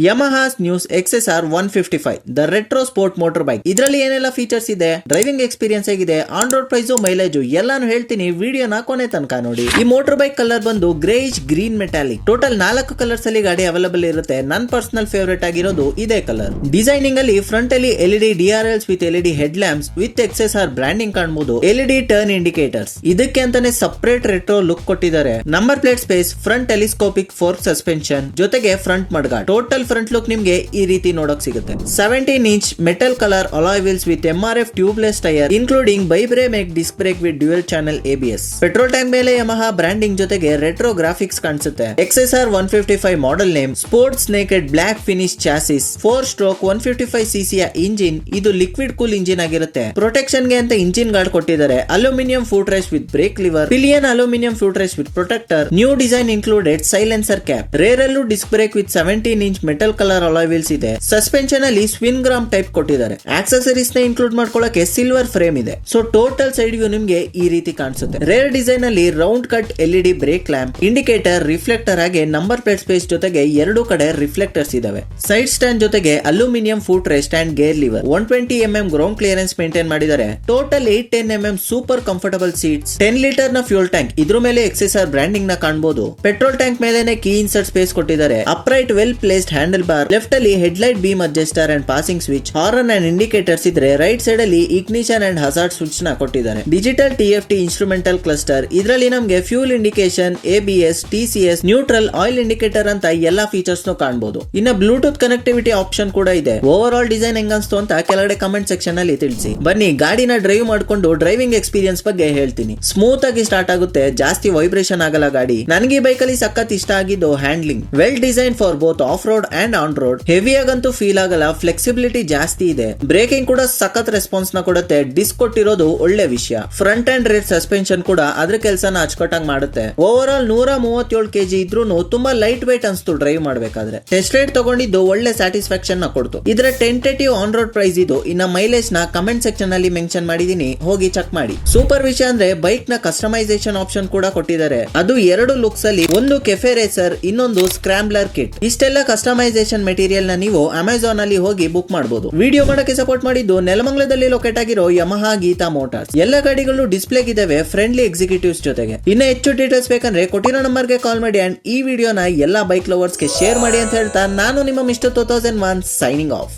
ಯಮಹಾಸ್ news XSR 155 the retro sport motor bike. ಇದರಲ್ಲಿ ಏನೆಲ್ಲ features ಇದೆ, ಡ್ರೈವಿಂಗ್ ಎಕ್ಸ್ಪೀರಿಯನ್ಸ್ ಹೇಗಿದೆ, ಆನ್ ರೋಡ್ ಪ್ರೈಸ್, ಮೈಲೇಜ್ ಎಲ್ಲಾನು ಹೇಳ್ತೀನಿ. ವಿಡಿಯೋನ ಕೊನೆ ತನಕ ನೋಡಿ. ಈ ಮೋಟರ್ ಬೈಕ್ ಕಲರ್ ಬಂದು greyish green metallic. Total 4 colours ಅಲ್ಲಿ ಗಾಡಿ ಅವೈಲೇಬಲ್ ಇರುತ್ತೆ. ನನ್ನ ಪರ್ಸನಲ್ ಫೇವರೇಟ್ ಆಗಿರೋದು ಇದೇ ಕಲರ್. ಡಿಸೈನಿಂಗ್ ಅಲ್ಲಿ ಫ್ರಂಟ್ ಅಲ್ಲಿ LED DRLs with LED head lamps with XSR branding ಕಾಣಬಹುದು. LED turn indicators. ಇದಕ್ಕೆ ಅಂತಾನೆ ಸಪರೇಟ್ ರೆಟ್ರೋ ಲುಕ್ ಕೊಟ್ಟಿದ್ದಾರೆ. Number plate space, front telescopic fork suspension ಜೊತೆಗೆ front mudguard. Total front look ನಿಮ್ಗೆ ಈ ರೀತಿ ನೋಡಕ್ ಸಿಗುತ್ತೆ. 17 inch metal colour alloy wheels with MRF tubeless tyre including Bybre make disc brake with dual channel ABS. Petrol tank ಮೇಲೆ Yamaha branding ಜೊತೆಗೆ retro graphics ಕಾಣಿಸುತ್ತೆ. XSR 155 model name, sports naked black finish chassis, 4 stroke 155cc engine. ಇದು liquid cool engine ಆಗಿರುತ್ತೆ. Protection ಗೆ ಅಂತ engine guard ಕೊಟ್ಟಿದ್ದಾರೆ. Aluminium foot rest with brake lever, pillion aluminium foot rest with protector. New design included silencer cap. Rear ಅಲ್ಲೂ disc brake with 17 inch metal colour alloy wheels ಇದೆ. Suspension ಅಲ್ಲಿ swingarm type ಕೊಟ್ಟಿದ್ದಾರೆ. Accessories ನ include ಮಾಡ್ಕೊಳ್ಳಕ್ಕೆ silver frame ಇದೆ. So total side view ನಿಮ್ಗೆ ಈ ರೀತಿ ಕಾಣಿಸುತ್ತೆ. ರೇರ್ ಡಿಸೈನ್ ಅಲ್ಲಿ round cut LED brake lamp, indicator, reflector ಹಾಗೆ ನಂಬರ್ ಪ್ಲೇಟ್ ಸ್ಪೇಸ್ ಜೊತೆಗೆ 2 ಕಡೆ ರಿಫ್ಲೆಕ್ಟರ್ಸ್ ಇದಾವೆ. ಸೈಡ್ ಸ್ಟ್ಯಾಂಡ್ ಜೊತೆಗೆ aluminium foot rest and gear lever. 120 mm ground clearance maintain ಮಾಡಿದ್ದಾರೆ. Total 810 mm super comfortable seats. 10 litre ನ fuel tank. ಇದ್ರ ಮೇಲೆ XSR branding ನ ಕಾಣಬಹುದು. ಪೆಟ್ರೋಲ್ ಟ್ಯಾಂಕ್ ಮೇಲೆನೆ ಕೀ ಇನ್ಸರ್ಟ್ ಸ್ಪೇಸ್ ಕೊಟ್ಟಿದ್ದಾರೆ. Upright well placed handle bar. Left ಅಲ್ಲಿ headlight beam adjuster and passing switch, horn and indicators ಇದ್ರೆ ರೈಟ್ ಸೈಡ್ ಅಲ್ಲಿ ಇಗ್ನಿಷನ್ ಅಂಡ್ ಹಜಾರ್ಡ್ ಸ್ವಿಚ್ ನ ಕೊಟ್ಟಿದ್ದಾರೆ. Digital TFT instrumental cluster. ಇದರಲ್ಲಿ ನಮಗೆ fuel indication, ABS, TCS, neutral, oil indicator ಅಂತ ಎಲ್ಲಾ features ನು ಕಾಣಬಹುದು. ಇನ್ನ ಬ್ಲೂಟೂತ್ ಕನೆಕ್ಟಿವಿಟಿ ಆಪ್ಷನ್ ಕೂಡ ಇದೆ. ಓವರ್ ಆಲ್ ಡಿಸೈನ್ ಹೆಂಗನ್ಸ್ತು ಅಂತ ಕೆಳಗಡೆ ಕಮೆಂಟ್ ಸೆಕ್ಷನ್ ಅಲ್ಲಿ ತಿಳಿಸಿ. ಬನ್ನಿ ಗಾಡಿನ ಡ್ರೈವ್ ಮಾಡ್ಕೊಂಡು ಡ್ರೈವಿಂಗ್ ಎಕ್ಸ್ಪೀರಿಯನ್ಸ್ ಬಗ್ಗೆ ಹೇಳ್ತೀನಿ. ಸ್ಮೂತ್ ಆಗಿ ಸ್ಟಾರ್ಟ್ ಆಗುತ್ತೆ, ಜಾಸ್ತಿ ವೈಬ್ರೇಷನ್ ಆಗಲ್ಲ ಗಾಡಿ. ನನಗೆ ಈ ಬೈಕ್ ಅಲ್ಲಿ ಸಖತ್ ಇಷ್ಟ ಆಗಿದ್ದು handling. Well design for both off road and on road. Heavy ಆಗಂತೂ ಫೀಲ್ ಆಗಲ್ಲ, ಫ್ಲೆಕ್ಸಿಬಿಲಿಟಿ ಜಾಸ್ತಿ ಇದೆ. ಬ್ರೇಕಿಂಗ್ ಕೂಡ ಸಖತ್ ರೆಸ್ಪಾನ್ಸ್ ನ ಕೊಡುತ್ತೆ. ಡಿಸ್ಕ್ ಕೊಟ್ಟಿರೋದು ಒಳ್ಳೆ ವಿಷಯ. ಫ್ರಂಟ್ ಅಂಡ್ ರೇರ್ ಸಸ್ಪೆನ್ಷನ್ ಕೂಡ ಅದ್ರ ಕೆಲಸನ ಅಚ್ಚುಕಟ್ಟಾಗಿ ಮಾಡುತ್ತೆ. ಓವರ್ ಆಲ್ 137 kg ಇದ್ರೂ ತುಂಬಾ ಲೈಟ್ ವೇಟ್ ಅನ್ಸ್ತು ಡ್ರೈವ್ ಮಾಡ್ಬೇಕಾದ್ರೆ. ಟೆಸ್ಟ್ ರೈಡ್ ತಗೊಂಡಿದ್ದು ಒಳ್ಳೆ ಸ್ಯಾಟಿಸ್ಫ್ಯಾಕ್ಷನ್ ನ ಕೊಡ್ತು. ಇದರ ಟೆಂಟೇಟಿವ್ ಆನ್ ರೋಡ್ ಪ್ರೈಸ್ ಇದು. ಇನ್ನ ಮೈಲೇಜ್ ನ ಕಮೆಂಟ್ ಸೆಕ್ಷನ್ ಅಲ್ಲಿ ಮೆನ್ಷನ್ ಮಾಡಿದೀನಿ, ಹೋಗಿ ಚೆಕ್ ಮಾಡಿ. ಸೂಪರ್ ವಿಷಯ ಅಂದ್ರೆ ಬೈಕ್ ನ ಕಸ್ಟಮೈಸೇಷನ್ ಆಪ್ಷನ್ ಕೂಡ ಕೊಟ್ಟಿದ್ದಾರೆ. ಅದು 2 ಲುಕ್ಸ್ ಅಲ್ಲಿ, ಒಂದು ಕೆಫೆ ರೇಸರ್, ಇನ್ನೊಂದು ಸ್ಕ್ರಾಂಬ್ಲರ್ ಕಿಟ್. ಇಷ್ಟೆಲ್ಲ ಕಸ್ಟಮೈಸೇಷನ್ ಮೆಟೀರಿಯಲ್ ನ ನೀವು ಅಮೆಜಾನ್ ಅಲ್ಲಿ ಹೋಗಿ ಬುಕ್ ಮಾಡಬಹುದು. ವಿಡಿಯೋ ಮಾಡಕ್ಕೆ ಸಪೋರ್ಟ್ ಮಾಡಿದ್ದು ನೆಲಮಂಗಲದಲ್ಲಿ ಲೊಕೇಟ್ ಆಗಿರೋ ಯಮಹಾ ಗೀತಾ ಮೋಟಾರ್ಸ್. ಎಲ್ಲ ಗಾಡಿಗಳು ಡಿಸ್ಪ್ಲೇ ಇದಾವೆ ಫ್ರೆಂಡ್ಲಿ ಎಕ್ಸಿಕ್ಯೂಟಿವ್ಸ್ ಜೊತೆಗೆ. ಇನ್ನ ಹೆಚ್ಚು ಡೀಟೇಲ್ಸ್ ಬೇಕಂದ್ರೆ ಕೊಟ್ಟಿರೋ ನಂಬರ್ ಗೆ ಕಾಲ್ ಮಾಡಿ ಅಂಡ್ ಈ ವಿಡಿಯೋನ ಎಲ್ಲಾ ಬೈಕ್ ಲವರ್ಸ್ ಗೆ ಶೇರ್ ಮಾಡಿ ಅಂತ ಹೇಳ್ತಾ ನಾನು ನಿಮ್ಮ ಮಿಸ್ಟರ್ 2001 ಸೈನಿಂಗ್ ಆಫ್.